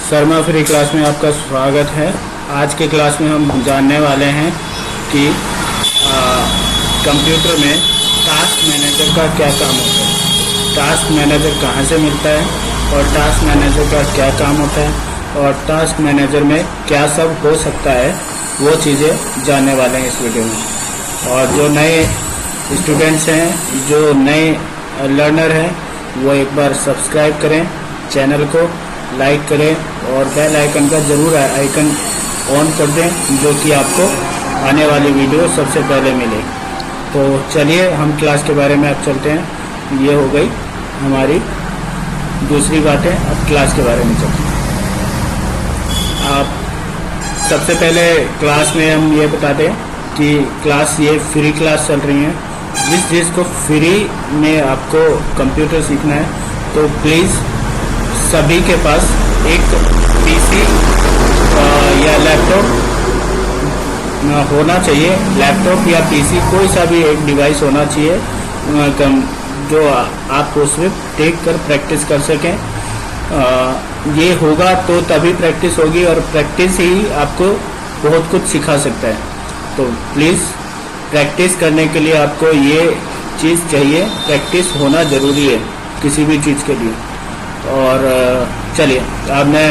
Sharma free class में आपका स्वागत है। आज के क्लास में हम जानने वाले हैं कि कंप्यूटर में टास्क मैनेजर का क्या काम होता है, टास्क मैनेजर कहाँ से मिलता है और टास्क मैनेजर का क्या काम होता है और टास्क मैनेजर में क्या सब हो सकता है, वो चीज़ें जानने वाले हैं इस वीडियो में। और जो नए स्टूडेंट्स हैं, जो नए लर्नर हैं, वो एक बार सब्सक्राइब करें, चैनल को लाइक करें और बेल आइकन का ज़रूर आइकन ऑन कर दें, जो कि आपको आने वाली वीडियो सबसे पहले मिले। तो चलिए हम क्लास के बारे में अब चलते हैं। ये हो गई हमारी दूसरी बातें, अब क्लास के बारे में चलते हैं। आप सबसे पहले क्लास में हम ये बता दें कि क्लास ये फ्री क्लास चल रही है। जिस जिसको फ्री में आपको कंप्यूटर सीखना है तो प्लीज़ सभी के पास एक पीसी या लैपटॉप होना चाहिए। लैपटॉप या पीसी कोई सा भी एक डिवाइस होना चाहिए जो आप उसमें देख कर प्रैक्टिस कर सकें। ये होगा तो तभी प्रैक्टिस होगी और प्रैक्टिस ही आपको बहुत कुछ सिखा सकता है। तो प्लीज़ प्रैक्टिस करने के लिए आपको ये चीज़ चाहिए, प्रैक्टिस होना ज़रूरी है किसी भी चीज़ के लिए। और चलिए अब मैं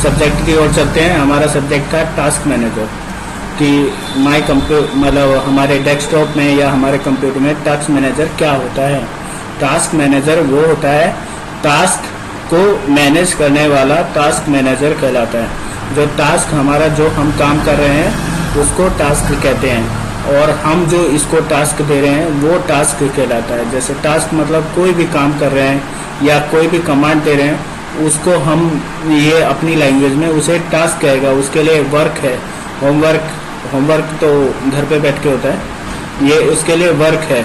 सब्जेक्ट की ओर चलते हैं। हमारा सब्जेक्ट था टास्क मैनेजर कि मतलब हमारे डेस्कटॉप में या हमारे कंप्यूटर में टास्क मैनेजर क्या होता है। टास्क मैनेजर वो होता है, टास्क को मैनेज करने वाला टास्क मैनेजर कहलाता है। जो टास्क हमारा जो हम काम कर रहे हैं उसको टास्क कहते हैं और हम जो इसको टास्क दे रहे हैं वो टास्क कहलाता है। जैसे टास्क मतलब कोई भी काम कर रहे हैं या कोई भी कमांड दे रहे हैं, उसको हम ये अपनी लैंग्वेज में उसे टास्क कहेगा। उसके लिए वर्क है, होमवर्क तो घर पे बैठ के होता है, ये उसके लिए वर्क है।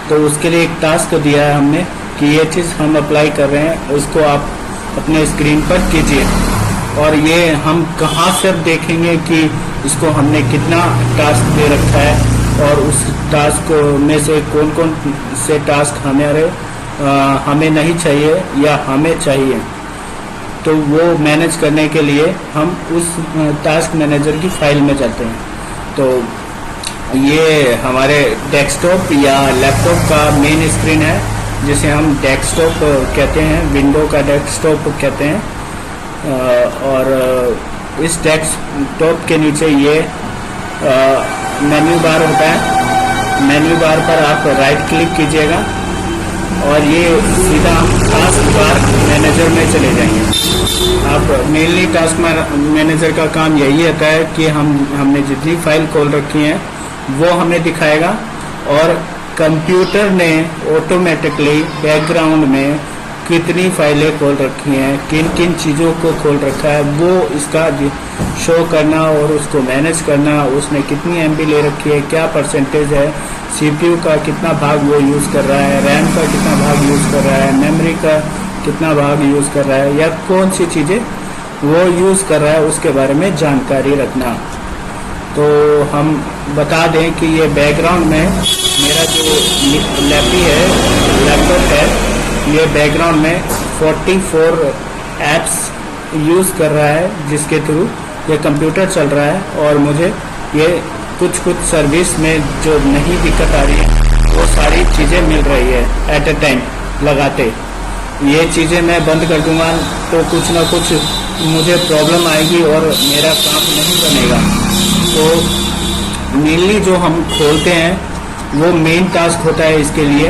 तो उसके लिए एक टास्क दिया है हमने कि ये चीज़ हम अप्लाई कर रहे हैं, उसको आप अपने स्क्रीन पर कीजिए। और ये हम कहाँ से देखेंगे कि इसको हमने कितना टास्क दे रखा है और उस टास्क में से कौन कौन से टास्क हमें नहीं चाहिए या हमें चाहिए। तो वो मैनेज करने के लिए हम उस टास्क मैनेजर की फाइल में जाते हैं। तो ये हमारे डेस्कटॉप या लैपटॉप का मेन स्क्रीन है, जिसे हम डेस्कटॉप कहते हैं, विंडो का डेस्कटॉप कहते हैं। और इस डेस्कटॉप के नीचे ये मेन्यू बार होता है। मेन्यू बार पर आप राइट क्लिक कीजिएगा और ये सीधा हम टास्क बार मैनेजर में चले जाएंगे। आप मेनली टास्क मैनेजर का काम यही होता है कि हमने जितनी फाइल खोल रखी हैं वो हमें दिखाएगा और कंप्यूटर ने ऑटोमेटिकली बैकग्राउंड में कितनी फाइलें खोल रखी हैं, किन किन चीज़ों को खोल रखा है, वो इसका शो करना और उसको मैनेज करना। उसने कितनी एमबी ले रखी है, क्या परसेंटेज है, सीपीयू का कितना भाग वो यूज़ कर रहा है, रैम का कितना भाग यूज़ कर रहा है, मेमोरी का कितना भाग यूज़ कर रहा है या कौन सी चीज़ें वो यूज़ कर रहा है, उसके बारे में जानकारी रखना। तो हम बता दें कि ये बैकग्राउंड में मेरा जो लैपटॉप है, ये बैकग्राउंड में 44 ऐप्स यूज़ कर रहा है, जिसके थ्रू ये कंप्यूटर चल रहा है। और मुझे ये कुछ सर्विस में जो नहीं दिक्कत आ रही है वो सारी चीज़ें मिल रही है एट ए टाइम लगाते। ये चीज़ें मैं बंद कर दूंगा तो कुछ ना कुछ मुझे प्रॉब्लम आएगी और मेरा काम नहीं बनेगा। तो मेनली जो हम खोलते हैं वो मेन टास्क होता है इसके लिए।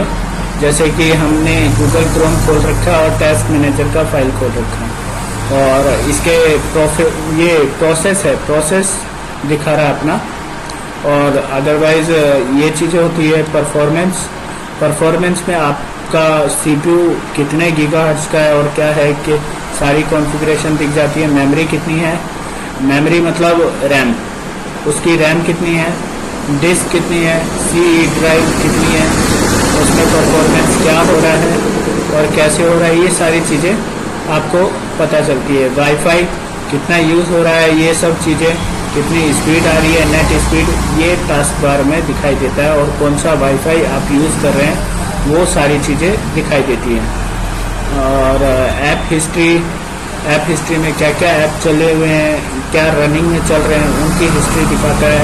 जैसे कि हमने गूगल क्रोम खोल रखा है और टास्क मैनेजर का फाइल खोल रखा है और इसके ये प्रोसेस दिखा रहा है अपना। और अदरवाइज ये चीज़ें होती है परफॉर्मेंस में आपका सीपीयू कितने गीगाहर्ट्ज का है और क्या है कि सारी कॉन्फ़िगरेशन दिख जाती है। मेमोरी कितनी है, मेमोरी मतलब रैम, उसकी रैम कितनी है, डिस्क कितनी है, सी ड्राइव कितनी है, उसमें परफॉर्मेंस क्या हो रहा है और कैसे हो रहा है, ये सारी चीज़ें आपको पता चलती है। वाईफाई कितना यूज़ हो रहा है, ये सब चीज़ें, कितनी स्पीड आ रही है, नेट स्पीड, ये टास्क बार में दिखाई देता है। और कौन सा वाईफाई आप यूज़ कर रहे हैं वो सारी चीज़ें दिखाई देती हैं। और ऐप हिस्ट्री ऐप हिस्ट्री में क्या क्या ऐप चले हुए हैं, क्या रनिंग में चल रहे हैं, उनकी हिस्ट्री दिखाता है।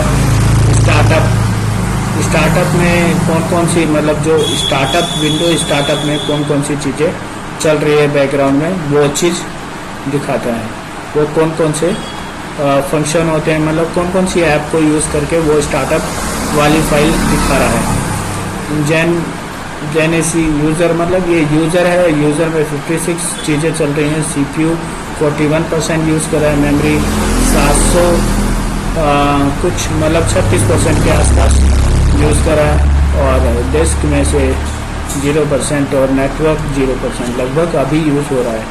स्टार्टअप में कौन कौन सी, मतलब जो स्टार्टअप विंडो स्टार्टअप में कौन कौन सी चीज़ें चल रही है बैकग्राउंड में, वो चीज़ दिखाता है। वो कौन कौन से फंक्शन होते हैं, मतलब कौन कौन सी ऐप को यूज़ करके वो स्टार्टअप वाली फाइल दिखा रहा है। जेनेसी यूज़र, मतलब ये यूज़र है, यूज़र में 56 चीज़ें चल रही हैं। CPU 41% यूज़ कर रहा है, मेमोरी 700 कुछ, मतलब 36% के आसपास यूज़ कर रहा है, और डिस्क में से 0% और नेटवर्क 0% लगभग अभी यूज़ हो रहा है।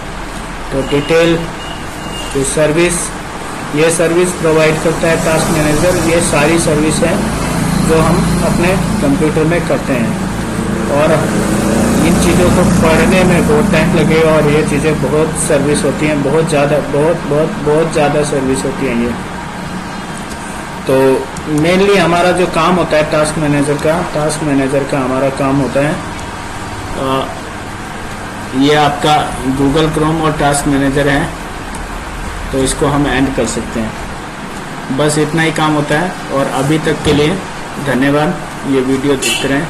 तो डिटेल, तो सर्विस, ये सर्विस प्रोवाइड करता है टास्क मैनेजर। ये सारी सर्विस है जो हम अपने कंप्यूटर में करते हैं, और इन चीज़ों को पढ़ने में बहुत टाइम लगेगा, और ये चीज़ें बहुत सर्विस होती हैं, बहुत ज़्यादा सर्विस होती हैं ये। तो मेनली हमारा जो काम होता है टास्क मैनेजर का हमारा काम होता है, ये आपका गूगल क्रोम और टास्क मैनेजर है, तो इसको हम एंड कर सकते हैं। बस इतना ही काम होता है, और अभी तक के लिए धन्यवाद। ये वीडियो देखते रहें।